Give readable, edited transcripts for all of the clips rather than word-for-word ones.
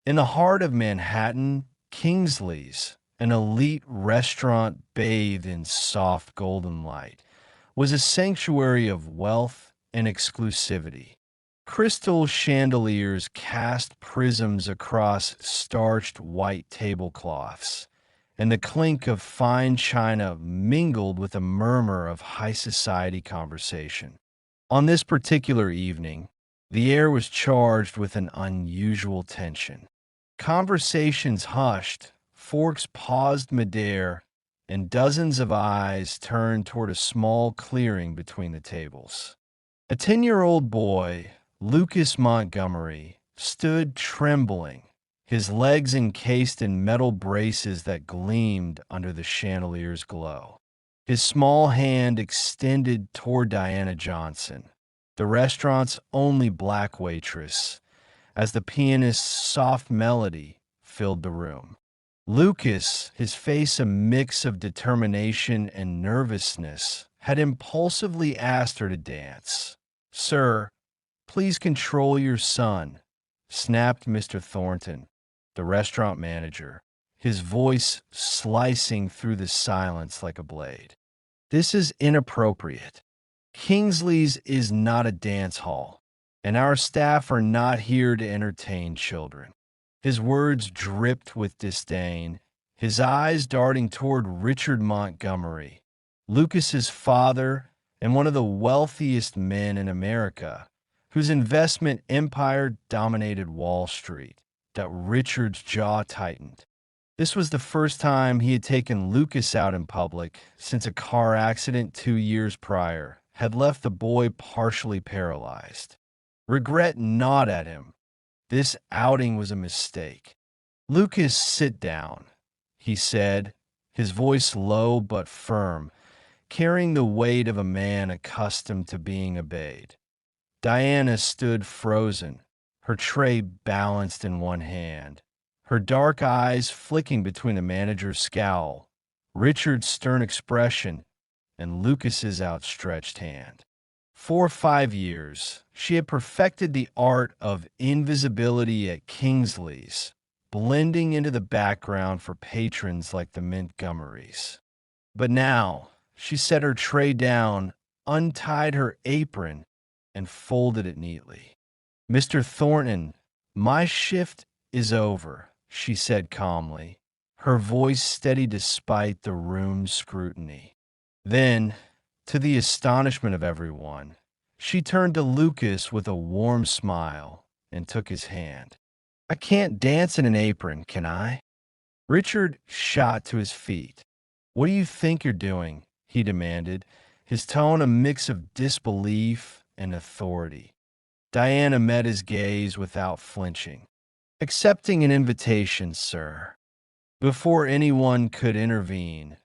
In the heart of Manhattan, Kingsley's, an elite restaurant bathed in soft golden light, was a sanctuary of wealth and exclusivity. Crystal chandeliers cast prisms across starched white tablecloths, and the clink of fine china mingled with a murmur of high society conversation. On this particular evening, the air was charged with an unusual tension. Conversations hushed, forks paused midair, and dozens of eyes turned toward a small clearing between the tables. A 10-year-old boy, Lucas Montgomery, stood trembling, his legs encased in metal braces that gleamed under the chandelier's glow. His small hand extended toward Diana Johnson, the restaurant's only black waitress, as the pianist's soft melody filled the room. Lucas, his face a mix of determination and nervousness, had impulsively asked her to dance. "Sir, please control your son," snapped Mr. Thornton, the restaurant manager, his voice slicing through the silence like a blade. "This is inappropriate. Kingsley's is not a dance hall, and our staff are not here to entertain children." His words dripped with disdain, his eyes darting toward Richard Montgomery, Lucas's father and one of the wealthiest men in America, whose investment empire dominated Wall Street. That Richard's jaw tightened. This was the first time he had taken Lucas out in public since a car accident 2 years prior had left the boy partially paralyzed. Regret gnawed at him. This outing was a mistake. "Lucas, sit down," he said, his voice low but firm, carrying the weight of a man accustomed to being obeyed. Diana stood frozen, her tray balanced in one hand, her dark eyes flicking between the manager's scowl, Richard's stern expression, and Lucas's outstretched hand. For 5 years, she had perfected the art of invisibility at Kingsley's, blending into the background for patrons like the Montgomerys. But now, she set her tray down, untied her apron, and folded it neatly. "Mr. Thornton, my shift is over," she said calmly, her voice steady despite the room's scrutiny. Then, to the astonishment of everyone, she turned to Lucas with a warm smile and took his hand. "I can't dance in an apron, can I?" Richard shot to his feet. "What do you think you're doing?" he demanded, his tone a mix of disbelief and authority. Diana met his gaze without flinching. "Accepting an invitation, sir." Before anyone could intervene,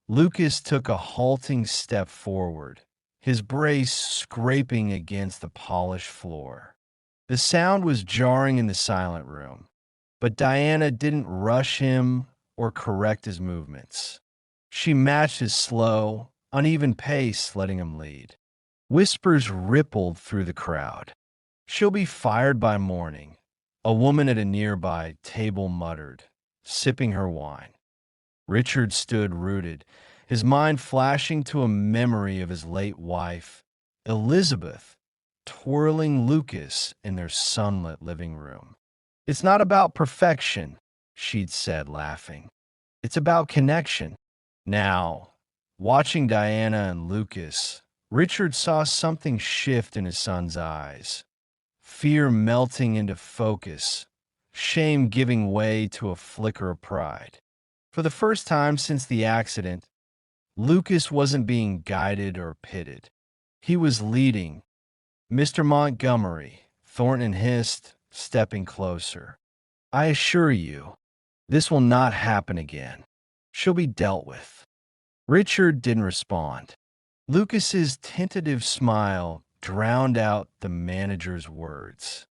Lucas took a halting step forward, his brace scraping against the polished floor. The sound was jarring in the silent room, but Diana didn't rush him or correct his movements. She matched his slow, uneven pace, letting him lead. Whispers rippled through the crowd. "She'll be fired by morning," a woman at a nearby table muttered, sipping her wine. Richard stood rooted, his mind flashing to a memory of his late wife, Elizabeth, twirling Lucas in their sunlit living room. "It's not about perfection," she'd said, laughing. "It's about connection." Now, watching Diana and Lucas, Richard saw something shift in his son's eyes. Fear melting into focus, shame giving way to a flicker of pride. For the first time since the accident, Lucas wasn't being guided or pitted. He was leading. "Mr. Montgomery," Thornton hissed, stepping closer, "I assure you, this will not happen again. She'll be dealt with." Richard didn't respond. Lucas's tentative smile drowned out the manager's words.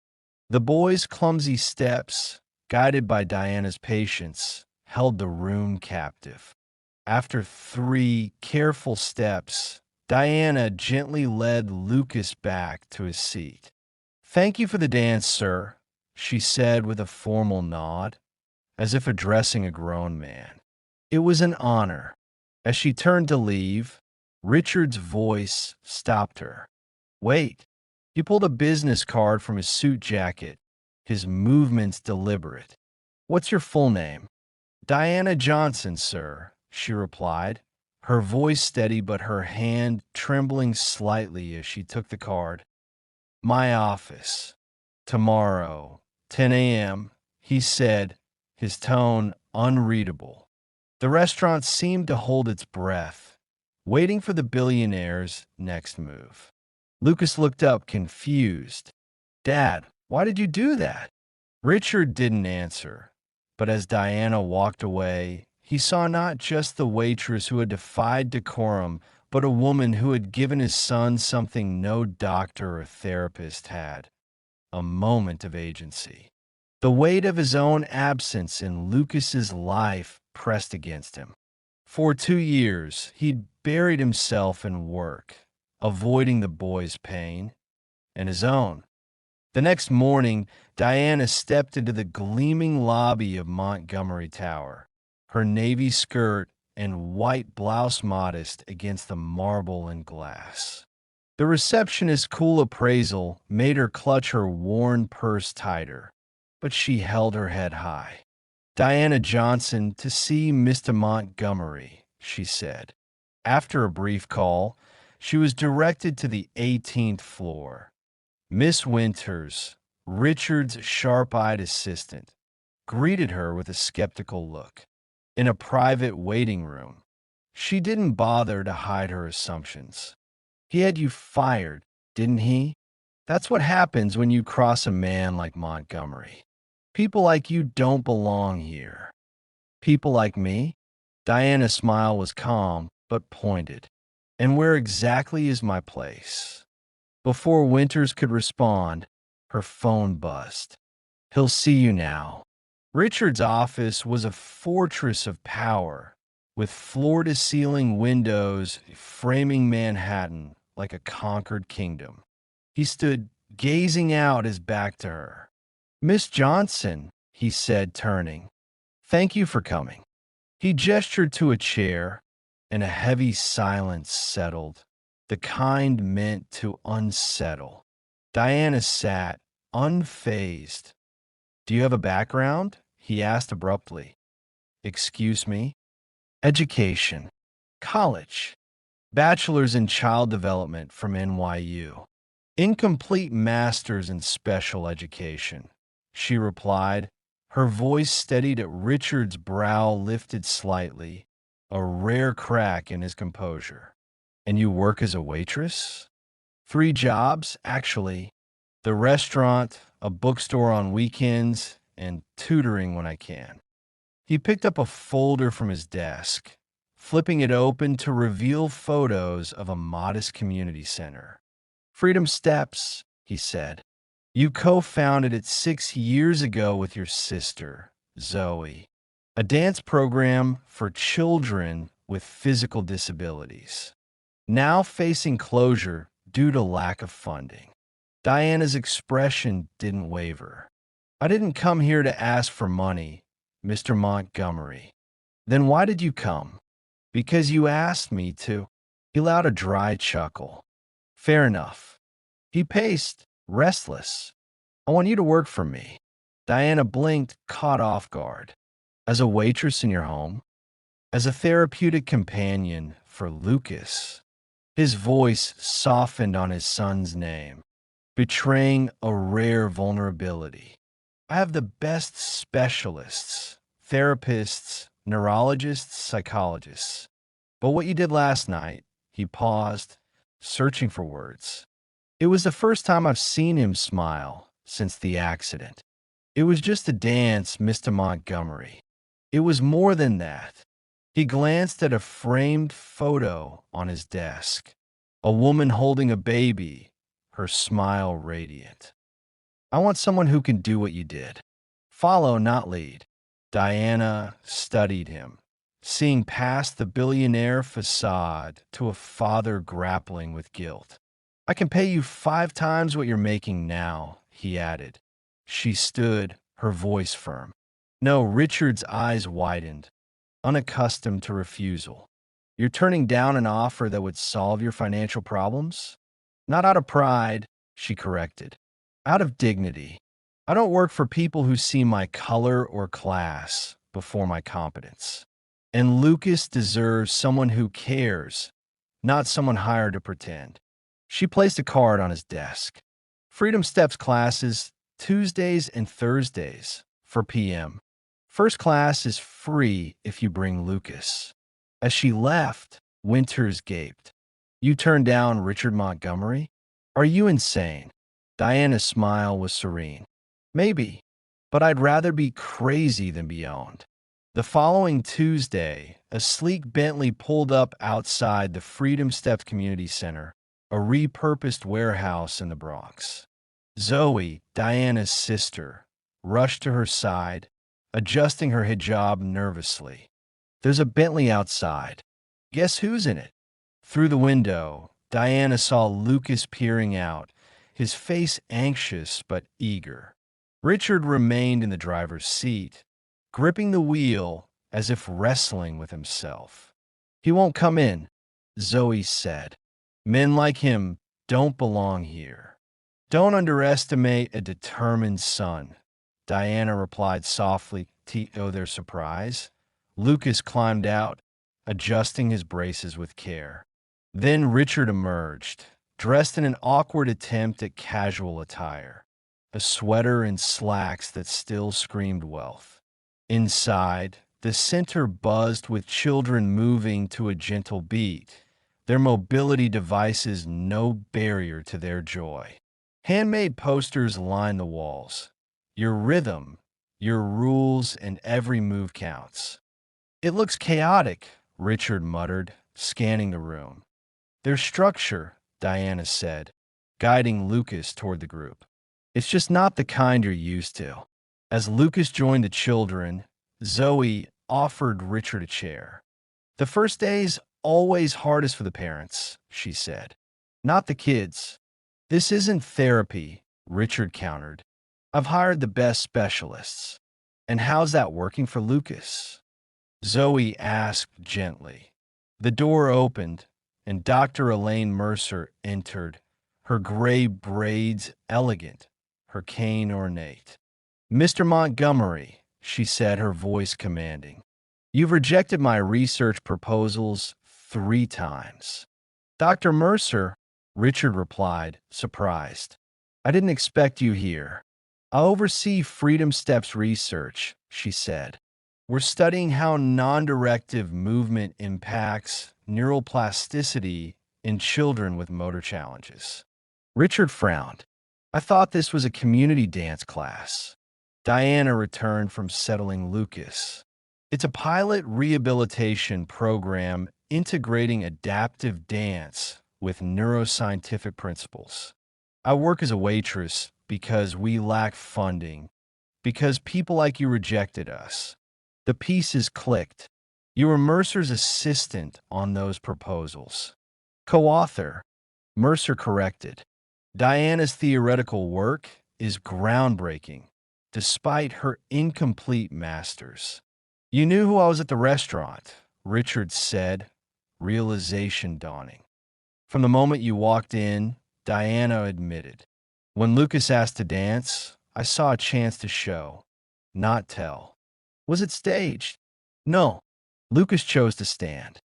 The boy's clumsy steps, guided by Diana's patience, held the room captive. After 3 careful steps, Diana gently led Lucas back to his seat. "Thank you for the dance, sir," she said with a formal nod, as if addressing a grown man. It was an honor. As she turned to leave, Richard's voice stopped her. Wait. He pulled a business card from his suit jacket, his movements deliberate. What's your full name? Diana Johnson, sir, she replied, her voice steady but her hand trembling slightly as she took the card. My office. Tomorrow, 10 a.m., he said, his tone unreadable. The restaurant seemed to hold its breath, waiting for the billionaire's next move. Lucas looked up, confused. Dad, why did you do that? Richard didn't answer, but as Diana walked away, he saw not just the waitress who had defied decorum, but a woman who had given his son something no doctor or therapist had, a moment of agency. The weight of his own absence in Lucas's life pressed against him. For 2 years, he'd buried himself in work, avoiding the boy's pain and his own. The next morning, Diana stepped into the gleaming lobby of Montgomery Tower, her navy skirt and white blouse modest against the marble and glass. The receptionist's cool appraisal made her clutch her worn purse tighter, but she held her head high. Diana Johnson to see Mr. Montgomery, she said. After a brief call, she was directed to the 18th floor. Miss Winters, Richard's sharp-eyed assistant, greeted her with a skeptical look. In a private waiting room, she didn't bother to hide her assumptions. He had you fired, didn't he? That's what happens when you cross a man like Montgomery. People like you don't belong here. People like me? Diana's smile was calm but pointed. And where exactly is my place? Before Winters could respond, her phone buzzed. He'll see you now. Richard's office was a fortress of power, with floor-to-ceiling windows framing Manhattan like a conquered kingdom. He stood gazing out, his back to her. Miss Johnson, he said, turning. Thank you for coming. He gestured to a chair, and a heavy silence settled, the kind meant to unsettle. Diana sat, unfazed. Do you have a background? He asked abruptly. Excuse me? Education. College. Bachelor's in Child Development from NYU. Incomplete master's in special education, she replied, her voice steadied at Richard's brow lifted slightly, a rare crack in his composure. And you work as a waitress? 3 jobs, actually. The restaurant, a bookstore on weekends, and tutoring when I can. He picked up a folder from his desk, flipping it open to reveal photos of a modest community center. Freedom Steps, he said. You co-founded it 6 years ago with your sister, Zoe, a dance program for children with physical disabilities, now facing closure due to lack of funding. Diana's expression didn't waver. I didn't come here to ask for money, Mr. Montgomery. Then why did you come? Because you asked me to. He allowed a dry chuckle. Fair enough. He paced, restless. I want you to work for me. Diana blinked, caught off guard. As a waitress in your home? As a therapeutic companion for Lucas? His voice softened on his son's name, betraying a rare vulnerability. I have the best specialists, therapists, neurologists, psychologists. But what you did last night, he paused, searching for words. It was the first time I've seen him smile since the accident. It was just a dance, Mr. Montgomery. It was more than that. He glanced at a framed photo on his desk. A woman holding a baby, her smile radiant. I want someone who can do what you did. Follow, not lead. Diana studied him, seeing past the billionaire facade to a father grappling with guilt. I can pay you 5 times what you're making now, he added, She stood, her voice firm. No, Richard's eyes widened, unaccustomed to refusal. You're turning down an offer that would solve your financial problems? Not out of pride, she corrected. Out of dignity. I don't work for people who see my color or class before my competence. And Lucas deserves someone who cares, not someone hired to pretend. She placed a card on his desk. Freedom Steps classes, Tuesdays and Thursdays, for PM. First class is free if you bring Lucas. As she left, Winters gaped. You turned down Richard Montgomery? Are you insane? Diana's smile was serene. Maybe, but I'd rather be crazy than be owned. The following Tuesday, a sleek Bentley pulled up outside the Freedom Steps Community Center, a repurposed warehouse in the Bronx. Zoe, Diana's sister, rushed to her side, adjusting her hijab nervously. There's a Bentley outside. Guess who's in it? Through the window, Diana saw Lucas peering out, his face anxious but eager. Richard remained in the driver's seat, gripping the wheel as if wrestling with himself. He won't come in, Zoe said. Men like him don't belong here. Don't underestimate a determined son, Diana replied softly to their surprise. Lucas climbed out, adjusting his braces with care. Then Richard emerged, dressed in an awkward attempt at casual attire, a sweater and slacks that still screamed wealth. Inside, the center buzzed with children moving to a gentle beat, their mobility devices no barrier to their joy. Handmade posters lined the walls. Your rhythm, your rules, and every move counts. It looks chaotic, Richard muttered, scanning the room. There's structure, Diana said, guiding Lucas toward the group. It's just not the kind you're used to. As Lucas joined the children, Zoe offered Richard a chair. The first day's always hardest for the parents, she said. Not the kids. This isn't therapy, Richard countered. I've hired the best specialists. And how's that working for Lucas? Zoe asked gently. The door opened, and Dr. Elaine Mercer entered, her gray braids elegant, her cane ornate. Mr. Montgomery, she said, her voice commanding, you've rejected my research proposals 3 times. Dr. Mercer, Richard replied, surprised. I didn't expect you here. I oversee Freedom Steps research, she said. We're studying how non-directive movement impacts neuroplasticity in children with motor challenges. Richard frowned. I thought this was a community dance class. Diana returned from settling Lucas. It's a pilot rehabilitation program integrating adaptive dance with neuroscientific principles. I work as a waitress because we lack funding, because people like you rejected us. The pieces clicked. You were Mercer's assistant on those proposals. Co-author, Mercer corrected. Diana's theoretical work is groundbreaking, despite her incomplete masters. You knew who I was at the restaurant, Richard said, realization dawning. From the moment you walked in, Diana admitted. When Lucas asked to dance, I saw a chance to show, not tell. Was it staged? No. Lucas chose to stand.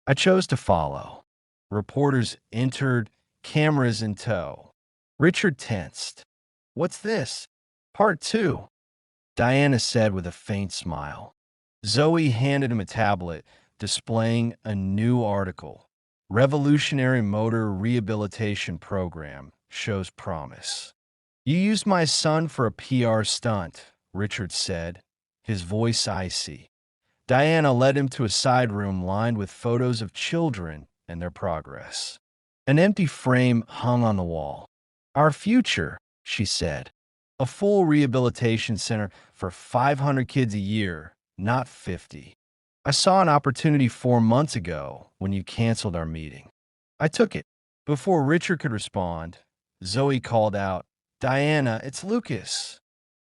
I chose to follow. Reporters entered, cameras in tow. Richard tensed. What's this? Part 2, Diana said with a faint smile. Zoe handed him a tablet displaying a new article. Revolutionary Motor Rehabilitation Program shows promise. You used my son for a PR stunt, Richard said, his voice icy. Diana led him to a side room lined with photos of children and their progress. An empty frame hung on the wall. Our future, she said. A full rehabilitation center for 500 kids a year, not 50. I saw an opportunity 4 months ago when you canceled our meeting. I took it. Before Richard could respond, Zoe called out, Diana, it's Lucas.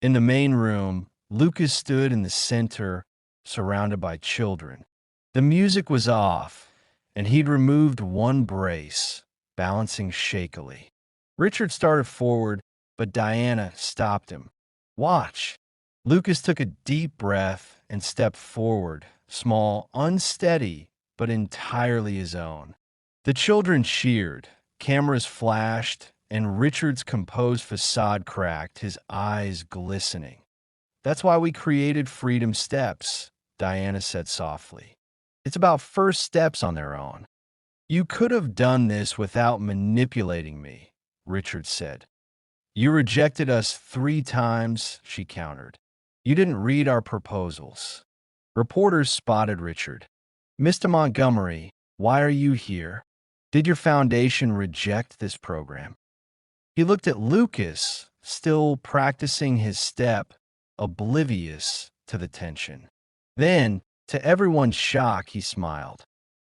In the main room, Lucas stood in the center, surrounded by children. The music was off, and he'd removed one brace, balancing shakily. Richard started forward, but Diana stopped him. Watch. Lucas took a deep breath and stepped forward, small, unsteady, but entirely his own. The children cheered, cameras flashed, and Richard's composed facade cracked, his eyes glistening. That's why we created Freedom Steps, Diana said softly. It's about first steps on their own. You could have done this without manipulating me, Richard said. You rejected us 3 times, she countered. You didn't read our proposals. Reporters spotted Richard. Mr. Montgomery, why are you here? Did your foundation reject this program? He looked at Lucas, still practicing his step, oblivious to the tension. Then, to everyone's shock, he smiled.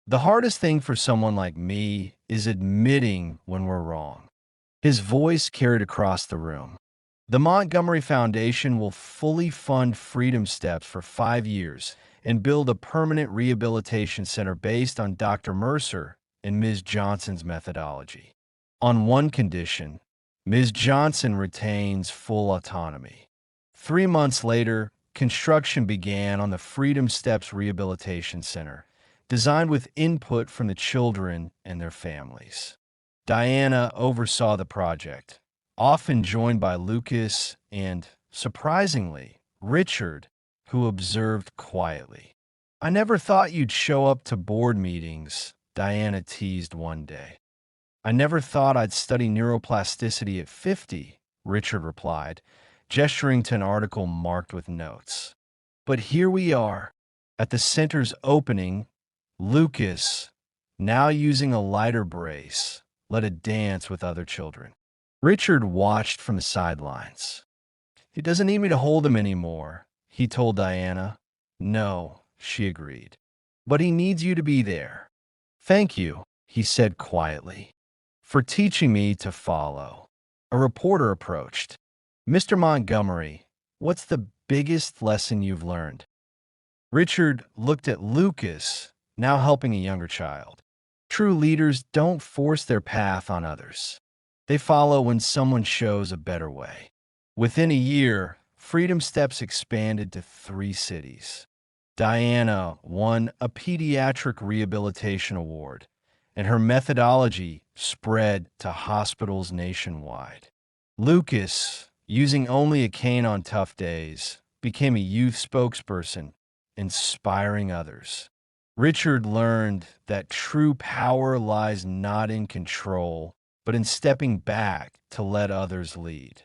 The hardest thing for someone like me is admitting when we're wrong. His voice carried across the room. The Montgomery Foundation will fully fund Freedom Steps for 5 years and build a permanent rehabilitation center based on Dr. Mercer and Ms. Johnson's methodology. On one condition, Ms. Johnson retains full autonomy. 3 months later, construction began on the Freedom Steps Rehabilitation Center, designed with input from the children and their families. Diana oversaw the project, often joined by Lucas and, surprisingly, Richard, who observed quietly. I never thought you'd show up to board meetings, Diana teased one day. I never thought I'd study neuroplasticity at 50, Richard replied, gesturing to an article marked with notes. But here we are, at the center's opening. Lucas, now using a lighter brace, led a dance with other children. Richard watched from the sidelines. He doesn't need me to hold him anymore, he told Diana. No, she agreed. But he needs you to be there. Thank you, he said quietly, for teaching me to follow. A reporter approached. Mr. Montgomery, what's the biggest lesson you've learned? Richard looked at Lucas, now helping a younger child. True leaders don't force their path on others. They follow when someone shows a better way. Within a year, Freedom Steps expanded to 3 cities. Diana won a pediatric rehabilitation award, and her methodology spread to hospitals nationwide. Lucas, using only a cane on tough days, became a youth spokesperson, inspiring others. Richard learned that true power lies not in control, but in stepping back to let others lead.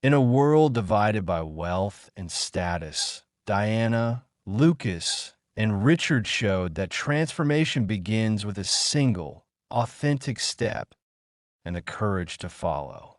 In a world divided by wealth and status, Diana, Lucas, and Richard showed that transformation begins with a single, authentic step and the courage to follow.